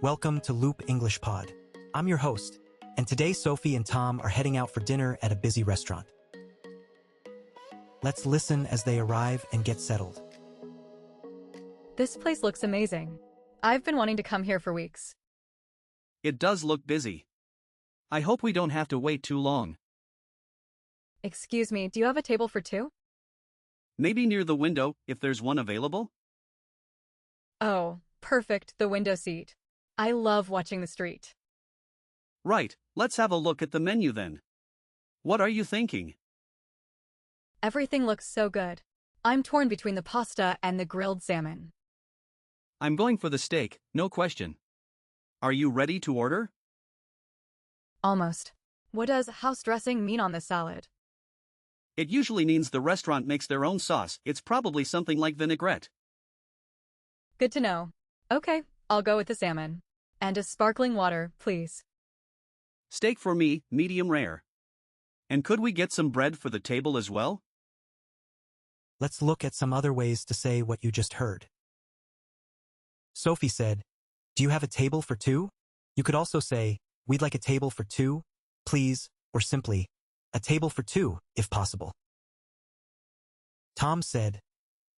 Welcome to Loop English Pod. I'm your host, and today Sophie and Tom are heading out for dinner at a busy restaurant. Let's listen as they arrive and get settled. This place looks amazing. I've been wanting to come here for weeks. It does look busy. I hope we don't have to wait too long. Excuse me, do you have a table for two? Maybe near the window, if there's one available? Oh, perfect, the window seat. I love watching the street. Right, let's have a look at the menu then. What are you thinking? Everything looks so good. I'm torn between the pasta and the grilled salmon. I'm going for the steak, no question. Are you ready to order? Almost. What does house dressing mean on this salad? It usually means the restaurant makes their own sauce. It's probably something like vinaigrette. Good to know. Okay, I'll go with the salmon. And a sparkling water, please. Steak for me, medium rare. And could we get some bread for the table as well? Let's look at some other ways to say what you just heard. Sophie said, "Do you have a table for two?" You could also say, "We'd like a table for two, please," or simply, "A table for two, if possible." Tom said,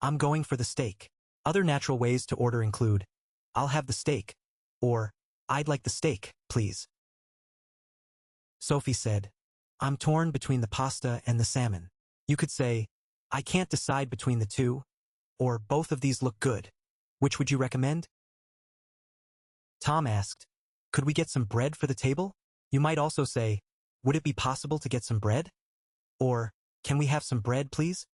"I'm going for the steak." Other natural ways to order include, "I'll have the steak," or "I'd like the steak, please." Sophie said, "I'm torn between the pasta and the salmon." You could say, "I can't decide between the two," or "Both of these look good. Which would you recommend?" Tom asked, "Could we get some bread for the table?" You might also say, "Would it be possible to get some bread?" Or, "Can we have some bread, please?"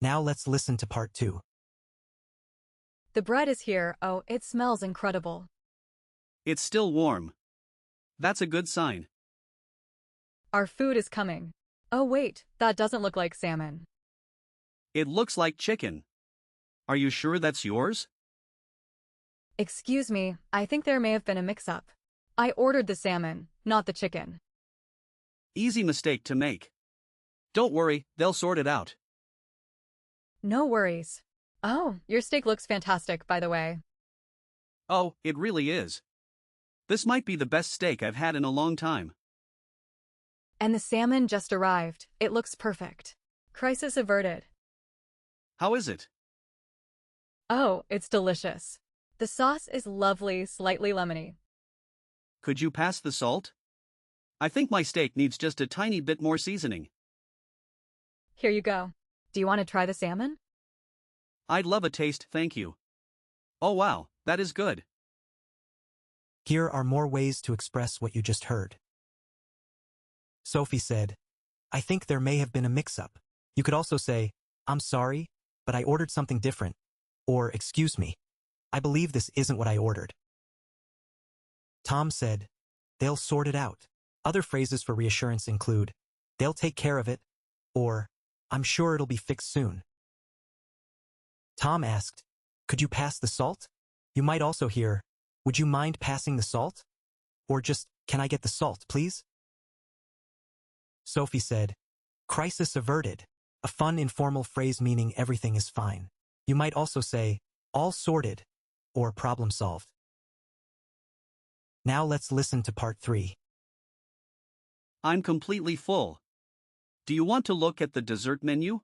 Now let's listen to part 2. The bread is here. Oh, it smells incredible. It's still warm. That's a good sign. Our food is coming. Oh wait, that doesn't look like salmon. It looks like chicken. Are you sure that's yours? Excuse me, I think there may have been a mix-up. I ordered the salmon, not the chicken. Easy mistake to make. Don't worry, they'll sort it out. No worries. Oh, your steak looks fantastic, by the way. Oh, it really is. This might be the best steak I've had in a long time. And the salmon just arrived. It looks perfect. Crisis averted. How is it? Oh, it's delicious. The sauce is lovely, slightly lemony. Could you pass the salt? I think my steak needs just a tiny bit more seasoning. Here you go. Do you want to try the salmon? I'd love a taste, thank you. Oh wow, that is good. Here are more ways to express what you just heard. Sophie said, "I think there may have been a mix-up." You could also say, "I'm sorry, but I ordered something different." Or, "Excuse me, I believe this isn't what I ordered." Tom said, "They'll sort it out." Other phrases for reassurance include, "They'll take care of it," or "I'm sure it'll be fixed soon." Tom asked, "Could you pass the salt?" You might also hear, "Would you mind passing the salt?" Or just, "Can I get the salt, please?" Sophie said, "Crisis averted," a fun informal phrase meaning everything is fine. You might also say, "All sorted," or "Problem solved." Now let's listen to part 3. I'm completely full. Do you want to look at the dessert menu?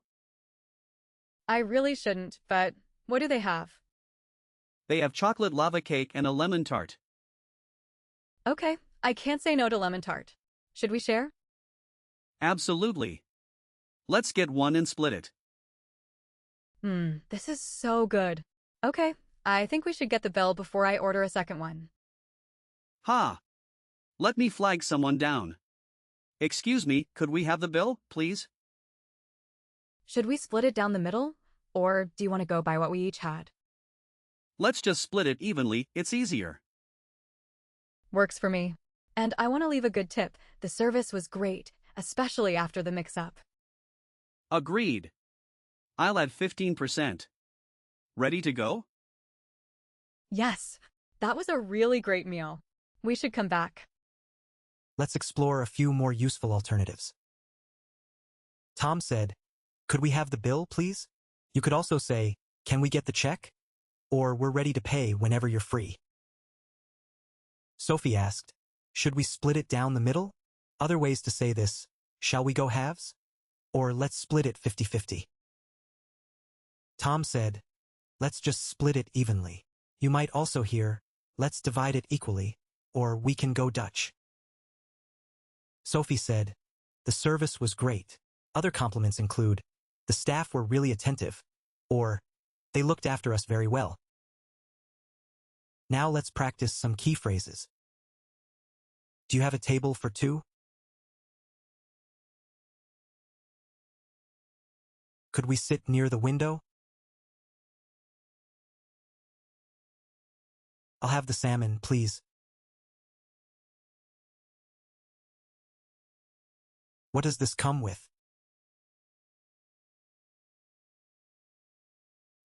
I really shouldn't, but what do they have? They have chocolate lava cake and a lemon tart. Okay, I can't say no to lemon tart. Should we share? Absolutely. Let's get one and split it. This is so good. Okay, I think we should get the bill before I order a second one. Ha! Let me flag someone down. Excuse me, could we have the bill, please? Should we split it down the middle? Or do you want to go by what we each had? Let's just split it evenly, it's easier. Works for me. And I want to leave a good tip. The service was great, especially after the mix-up. Agreed. I'll add 15%. Ready to go? Yes, that was a really great meal. We should come back. Let's explore a few more useful alternatives. Tom said, "Could we have the bill, please?" You could also say, "Can we get the check?" or we're ready to pay whenever you're free. Sophie asked, should we split it down the middle? Other ways to say this, shall we go halves? Or let's split it 50-50. Tom said, let's just split it evenly. You might also hear, let's divide it equally, or we can go Dutch. Sophie said, the service was great. Other compliments include, the staff were really attentive, or they looked after us very well. Now let's practice some key phrases. Do you have a table for two? Could we sit near the window? I'll have the salmon, please. What does this come with?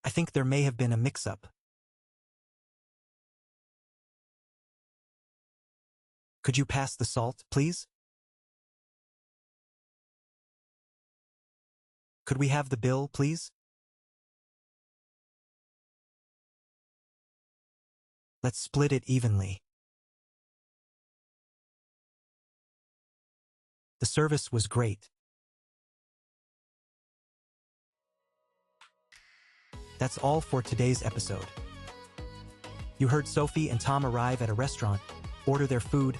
I think there may have been a mix-up. Could you pass the salt, please? Could we have the bill, please? Let's split it evenly. The service was great. That's all for today's episode. You heard Sophie and Tom arrive at a restaurant, order their food,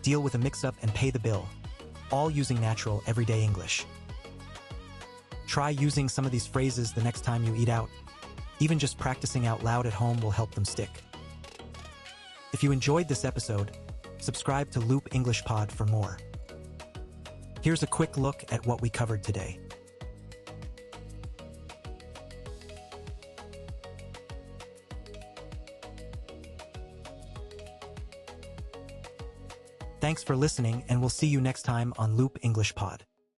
deal with a mix-up and pay the bill, all using natural, everyday English. Try using some of these phrases the next time you eat out. Even just practicing out loud at home will help them stick. If you enjoyed this episode, subscribe to Loop English Pod for more. Here's a quick look at what we covered today. Thanks for listening, and we'll see you next time on Loop English Pod.